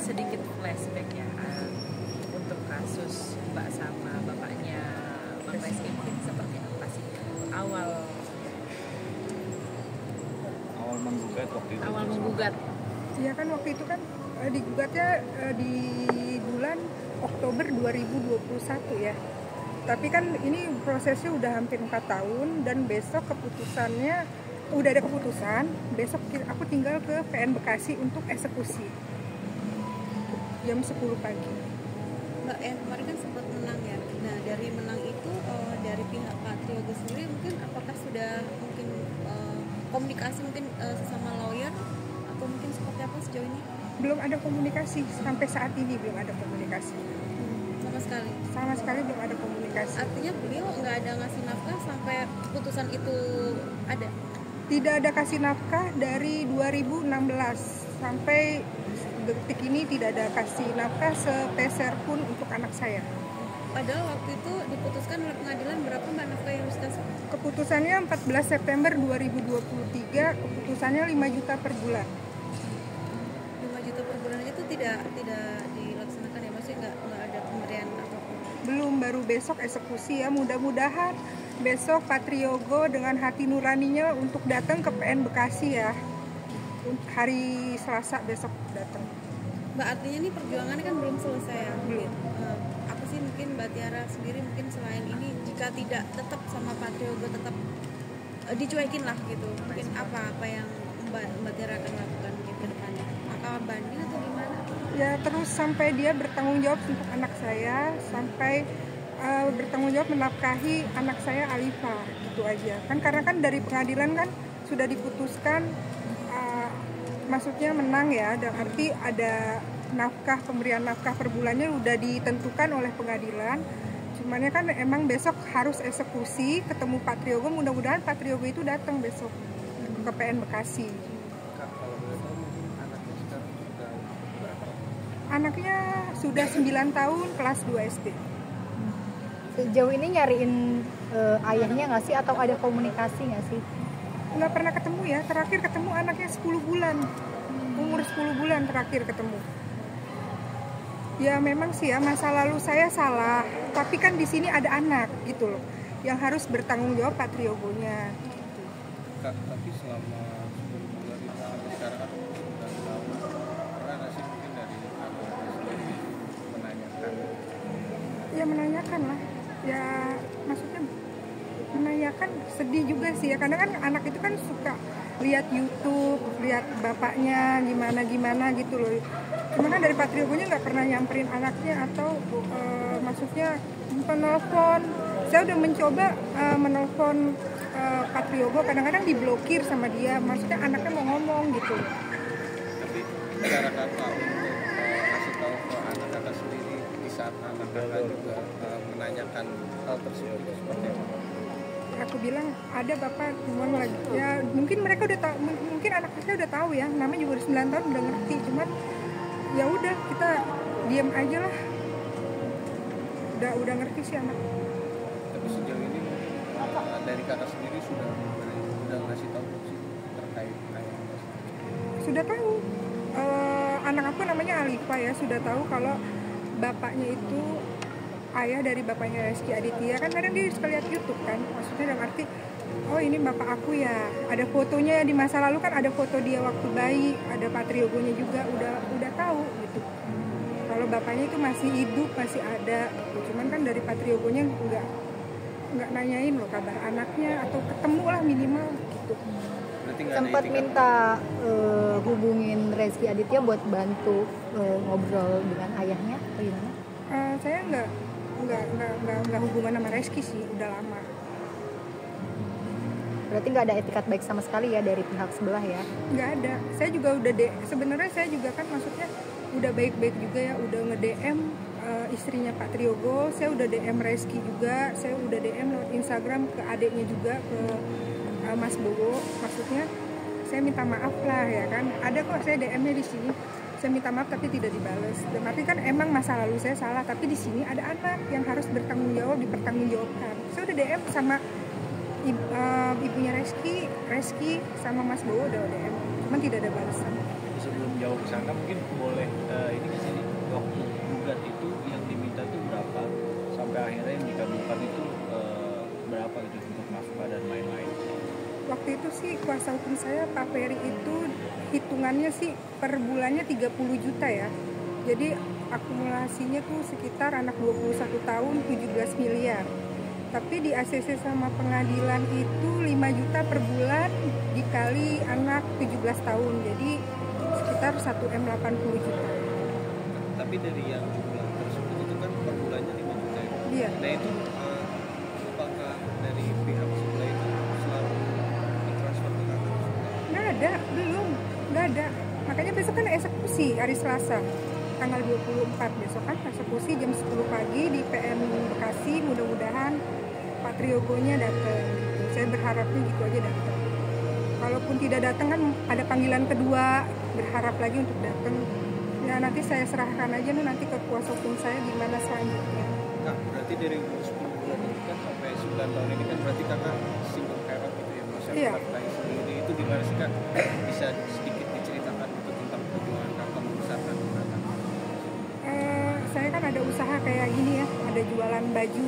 sedikit flashback ya untuk kasus Mbak sama bapaknya Bang Reski, mungkin seperti apa sih awal menggugat waktu itu? Awal menggugat. Iya kan waktu itu kan digugatnya di bulan Oktober 2021 ya. Tapi kan ini prosesnya udah hampir 4 tahun dan besok keputusannya udah ada keputusan. Besok aku tinggal ke PN Bekasi untuk eksekusi jam 10 pagi. Mbak, yang kemarin kan sempat menang ya. Nah, dari menang itu dari pihak Pak Triogo sendiri mungkin apakah sudah mungkin komunikasi mungkin sesama lawyer atau mungkin seperti apa sejauh ini? Belum ada komunikasi sampai saat ini, belum ada komunikasi. Sama sekali belum ada komunikasi. Artinya beliau nggak ada ngasih nafkah sampai keputusan itu ada? Tidak ada kasih nafkah dari 2016 sampai detik ini, tidak ada kasih nafkah sepeser pun untuk anak saya. Padahal waktu itu diputuskan oleh pengadilan berapa Mbak nafkah yang harus dikasih? Keputusannya 14 September 2023, keputusannya 5 juta per bulan. 5 juta per bulan itu tidak dilaksanakan ya? Maksudnya nggak ada pemberian apapun? Belum, baru besok eksekusi ya. Mudah-mudahan besok Pak Triogo dengan hati nuraninya untuk datang ke PN Bekasi ya. Hari Selasa besok datang. Mbak, artinya ini perjuangannya kan belum selesai ya? Belum. Apa sih mungkin Mbak Tiara sendiri mungkin selain ini jika tidak tetap sama Pak Triogo tetap dicuekin lah gitu, mungkin apa yang Mbak Tiara akan lakukan mungkin ke depannya? Apakah banding atau gimana? Ya terus sampai dia bertanggung jawab untuk anak saya, sampai bertanggung jawab menafkahi anak saya Alifa, gitu aja kan. Karena kan dari pengadilan kan sudah diputuskan maksudnya menang ya, dan arti ada nafkah, pemberian nafkah per bulannya udah ditentukan oleh pengadilan. Cuman ya kan emang besok harus eksekusi, ketemu Pak Triogo, mudah-mudahan Pak Triogo itu datang besok ke PN Bekasi. Kak, kalau boleh tahu anaknya sekarang sudah berapa? Anaknya sudah 9 tahun, kelas 2 SD. Sejauh ini nyariin ayahnya nggak sih, atau ada komunikasi nggak sih? Nggak pernah ketemu ya, terakhir ketemu anaknya 10 bulan, umur 10 bulan terakhir ketemu. Ya memang sih ya, masa lalu saya salah, tapi kan di sini ada anak gitu loh, yang harus bertanggung jawab Pak Triogonya. Kak, tapi selama 10 bulan itu sampai sekarang kan sudah lama, pernah nggak sih mungkin dari anak sendiri menanyakan? Ya menanyakan lah, ya maksudnya menanyakan, sedih juga sih ya, karena kan anak itu kan suka lihat YouTube, lihat bapaknya gimana gitu loh. Cuma kan dari Pak Triogonya nggak pernah nyamperin anaknya atau maksudnya menelpon. Saya udah mencoba menelpon Pak Triogo, kadang-kadang diblokir sama dia, maksudnya anaknya mau ngomong gitu. Tapi cara kakak untuk kasih tahu ke anak kakak sendiri di saat anak kakak juga menanyakan hal tersebut itu seperti apa? Aku bilang ada bapak, cuman lagi ya mungkin mereka udah tahu, mungkin anak saya udah tahu ya, namanya juga udah 9 tahun udah ngerti, cuman ya udah kita diam aja lah, udah ngerti sih anak. Tapi sejauh ini dari kakak sendiri sudah ngasih tahu sih terkait ayahnya? Sudah tahu, anak aku namanya Alifa ya, sudah tahu kalau bapaknya itu ayah dari bapaknya Reski Aditya. Kan kadang dia suka lihat YouTube kan, maksudnya dalam arti oh ini bapak aku ya, ada fotonya di masa lalu kan, ada foto dia waktu bayi, ada Pak Triogonya juga, udah tahu gitu kalau bapaknya itu masih hidup, masih ada gitu. Cuman kan dari Pak Triogonya nggak nanyain loh kabar anaknya, atau ketemu lah minimal gitu. Sempat minta hubungin Reski Aditya buat bantu ngobrol dengan ayahnya atau gimana? Saya nggak hubungan sama Reski sih, udah lama. Berarti nggak ada etikat baik sama sekali ya dari pihak sebelah ya? Nggak ada. Saya juga udah sebenarnya saya juga kan maksudnya udah baik-baik juga ya, udah nge-DM istrinya Pak Triogo, saya udah DM Reski juga, saya udah DM lewat Instagram ke adiknya juga, ke Mas Bowo. Maksudnya saya minta maaf lah ya kan, ada kok saya DM-nya di sini, saya minta maaf tapi tidak dibales. Dan arti kan emang masa lalu saya salah, tapi di sini ada anak yang harus bertanggung jawab, dipertanggungjawabkan. Saya udah DM sama ibunya Reski sama Mas Bowo udah DM, cuman tidak ada balasan. Sebelum jauh ke sana mungkin boleh ini nggak sih waktu gugat itu yang diminta itu berapa sampai akhirnya yang dikabulkan itu berapa gitu untuk nafkah dan lain-lain. Waktu itu sih kuasa hukum saya Pak Ferry itu hitungannya sih per bulannya 30 juta ya. Jadi akumulasinya tuh sekitar anak 21 tahun 17 miliar. Tapi di ACC sama pengadilan itu 5 juta per bulan dikali anak 17 tahun. Jadi sekitar 1M 80 juta. Tapi dari yang jumlah tersebut itu kan per bulannya 5 juta ya? Iya. Nah itu apakah dari pihak sebelah itu selalu ditransfer ke kakak? Nggak ada. Makanya besok kan eksekusi hari Selasa tanggal 24 besok kan eksekusi jam 10 pagi di PN Bekasi. Mudah-mudahan Pak Triogonya datang gitu. Saya berharapnya gitu aja datang. Kalaupun tidak datang kan ada panggilan kedua, berharap lagi untuk datang. Ya nanti saya serahkan aja nanti ke kuasa hukum saya gimana selanjutnya. Kak, berarti dari umur 10 bulan itu kan sampai 9 tahun ini kan berarti kakak single parent gitu ya, maksudnya Iya. menafkahi sendiri. Itu gimana sih Kak? Bisa sedikit diceritakan gitu tentang perjuangan kakak membesarkan anak? Saya kan ada usaha kayak gini ya, ada jualan baju.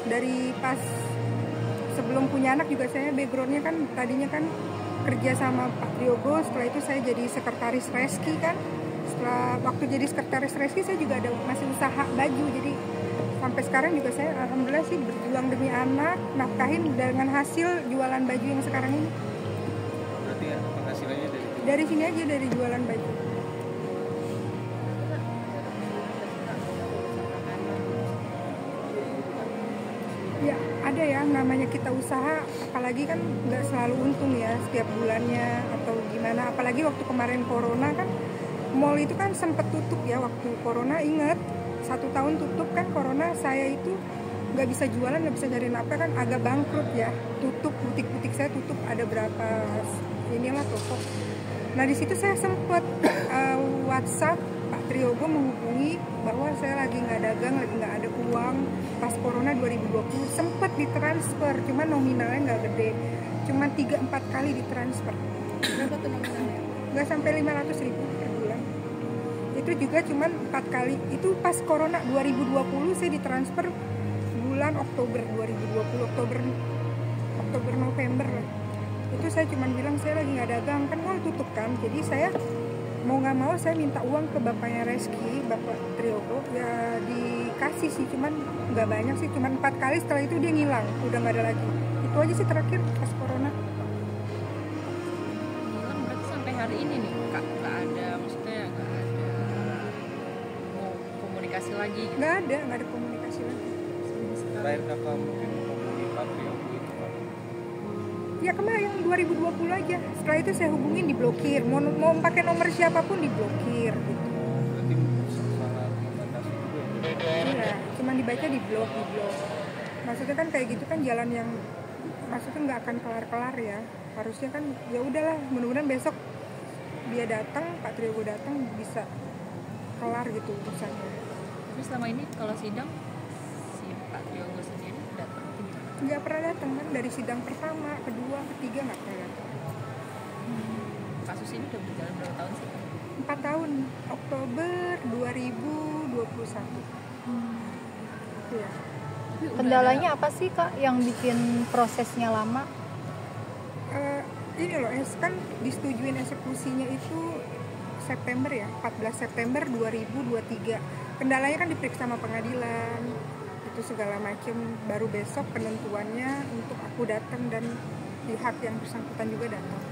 Dari pas sebelum punya anak juga saya backgroundnya kan tadinya kan kerja sama Pak Triogo, setelah itu saya jadi sekretaris Reski kan. Setelah waktu jadi sekretaris Reski saya juga ada masih usaha baju, jadi sampai sekarang juga saya alhamdulillah sih berjuang demi anak, nafkahin dengan hasil jualan baju yang sekarang ini. Berarti ya penghasilannya Dari sini aja, dari jualan baju. Ya ada ya, namanya kita usaha, apalagi kan nggak selalu untung ya setiap bulannya atau gimana. Apalagi waktu kemarin corona kan, mall itu kan sempat tutup ya waktu corona, ingat 1 tahun tutup kan corona, saya itu nggak bisa jualan, nggak bisa nyari nafkah kan, agak bangkrut ya, tutup, butik-butik saya tutup, ada berapa inilah toko. Nah di situ saya sempat WhatsApp Pak Triogo menghubungi bahwa saya lagi nggak dagang, lagi nggak ada uang. Pas corona 2020 sempat ditransfer, cuma nominalnya nggak gede, cuma 3-4 kali ditransfer. Berapa tuh nominalnya? Nggak sampai 500.000 per bulan. Itu juga cuma 4 kali. Itu pas corona 2020 saya ditransfer bulan Oktober 2020, Oktober November lah. Itu saya cuma bilang saya lagi nggak dagang, kan mall tutup kan, jadi saya mau nggak mau saya minta uang ke bapaknya Reski, Bapak Triogo, ya dikasih sih, cuman nggak banyak sih, cuman 4 kali, setelah itu dia ngilang, udah nggak ada lagi. Itu aja sih terakhir pas corona. Hilang berarti sampai hari ini nih Kak, nggak ada, maksudnya nggak ada mau komunikasi lagi gitu. Nggak ada komunikasi lagi. Sama sekali. terakhir kakak mungkin menghubungi Pak Triogo itu Pak. Ya kemarin 2020 aja, setelah itu saya hubungin diblokir, mau pakai nomor siapapun diblokir gitu. Berarti sangat membatasi juga ya. Iya, cuman dibaca di blog. Maksudnya kan kayak gitu kan jalan yang maksudnya nggak akan kelar-kelar ya. Harusnya kan ya udahlah, mudah-mudahan besok dia datang, Pak Triogo datang bisa kelar gitu urusannya. Tapi selama ini kalau sidang si Pak Triogo sendiri datang atau gimana? Nggak pernah datang kan, dari sidang pertama, kedua, ketiga nggak pernah datang. Kasus ini udah berjalan berapa tahun sih? 4 tahun, Oktober 2021. Iya. Tapi udah Kendalanya apa sih Kak yang bikin prosesnya lama? Ini loh, kan disetujuin eksekusinya itu September ya, 14 September 2023. Kendalanya kan diperiksa sama pengadilan, itu segala macem. Baru besok penentuannya untuk aku datang dan pihak yang bersangkutan juga datang.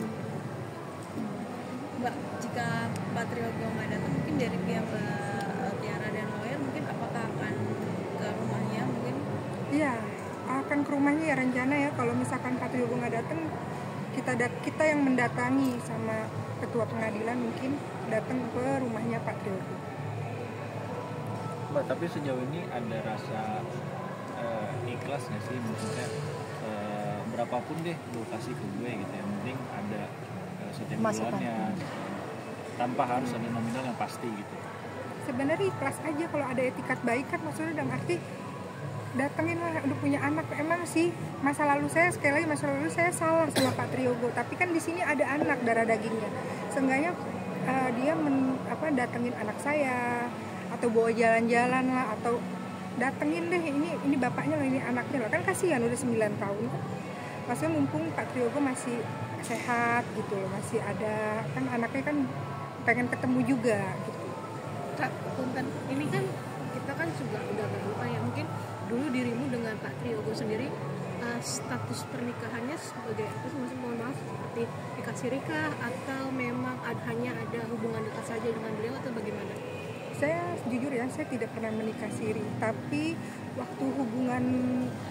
Mbak, jika Pak Triogo nggak datang, mungkin dari pihak Mbak Tiara dan lawyer mungkin apakah akan ke rumahnya mungkin? Iya, akan ke rumahnya ya rencana ya. Kalau misalkan Pak Triogo nggak datang, kita yang mendatangi sama ketua pengadilan mungkin datang ke rumahnya Pak Triogo. Mbak, tapi sejauh ini ada rasa ikhlas nggak sih, maksudnya berapapun deh lu kasih ke gue gitu, yang penting ada setiap Masukan. bulannya tanpa harus ada nominal yang pasti gitu. Sebenarnya ikhlas aja kalau ada etikat baik kan, maksudnya dalam arti datengin lah, udah punya anak. Emang sih masa lalu saya, sekali lagi masa lalu saya salah sama Pak Triogo, tapi kan di sini ada anak darah dagingnya. Seenggaknya dia datengin anak saya atau bawa jalan-jalan lah, atau datengin deh ini bapaknya lah, ini anaknya lah, kan kasihan udah 9 tahun kan. Maksudnya mumpung Pak Triogo masih sehat gitu loh, masih ada kan, anaknya kan pengen ketemu juga gitu. Kak, punten, ini kan kita kan juga udah berlupa ya, mungkin dulu dirimu dengan Pak Triogo sendiri status pernikahannya sebagai apa sih, maksudnya mohon maaf seperti nikah sirikah atau memang hanya ada hubungan dekat saja dengan beliau atau bagaimana? Saya jujur ya, saya tidak pernah menikah siri, tapi waktu hubungan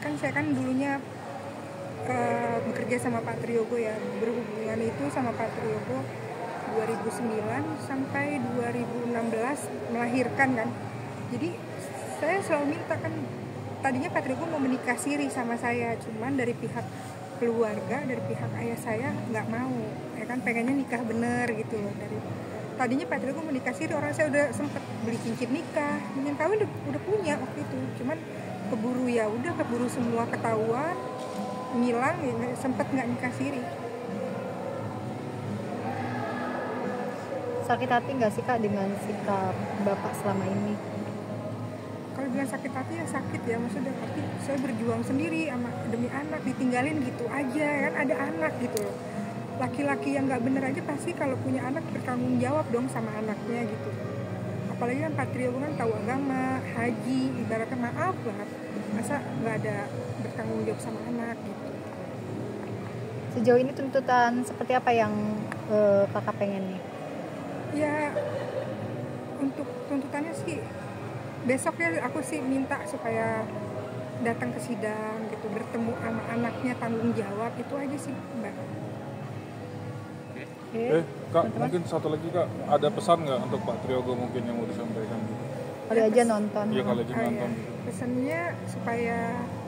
kan saya kan dulunya bekerja sama Pak Triogo ya, berhubungan itu sama Pak Triogo 2009 sampai 2016 melahirkan kan. Jadi saya selalu minta kan, tadinya Pak Triogo mau menikah siri sama saya, cuman dari pihak keluarga, dari pihak ayah saya nggak mau, ya kan, pengennya nikah bener gitu loh. Tadinya Pak Triogo mau nikah siri, orang saya udah sempet beli cincin nikah, cincin kawin udah punya waktu itu, cuman keburu semua ketahuan, ngilang, ya, sempet nggak nikah siri. Sakit hati nggak sih Kak dengan sikap Bapak selama ini? Kalau bilang sakit hati ya sakit ya, maksudnya, tapi saya berjuang sendiri demi anak, ditinggalin gitu aja kan, ada anak gitu loh. Laki-laki yang nggak bener aja pasti kalau punya anak bertanggung jawab dong sama anaknya gitu. Apalagi kan Pak Triogo kan tahu agama, haji, ibaratnya maaf banget, masa nggak ada bertanggung jawab sama anak gitu. Sejauh ini tuntutan seperti apa yang Kakak pengen nih? Ya untuk tuntutannya sih besok ya aku sih minta supaya datang ke sidang gitu, bertemu sama anaknya, tanggung jawab, itu aja sih Mbak. Kak, mungkin satu lagi Kak, ada pesan nggak untuk Pak Triogo mungkin yang mau disampaikan? Kali aja nonton. Iya, kali aja nonton. Pesannya supaya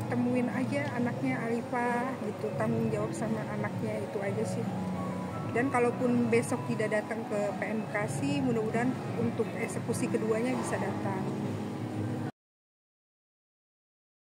temuin aja anaknya Alifa gitu, tanggung jawab sama anaknya, itu aja sih. Dan kalaupun besok tidak datang ke PN Bekasi, mudah-mudahan untuk eksekusi keduanya bisa datang.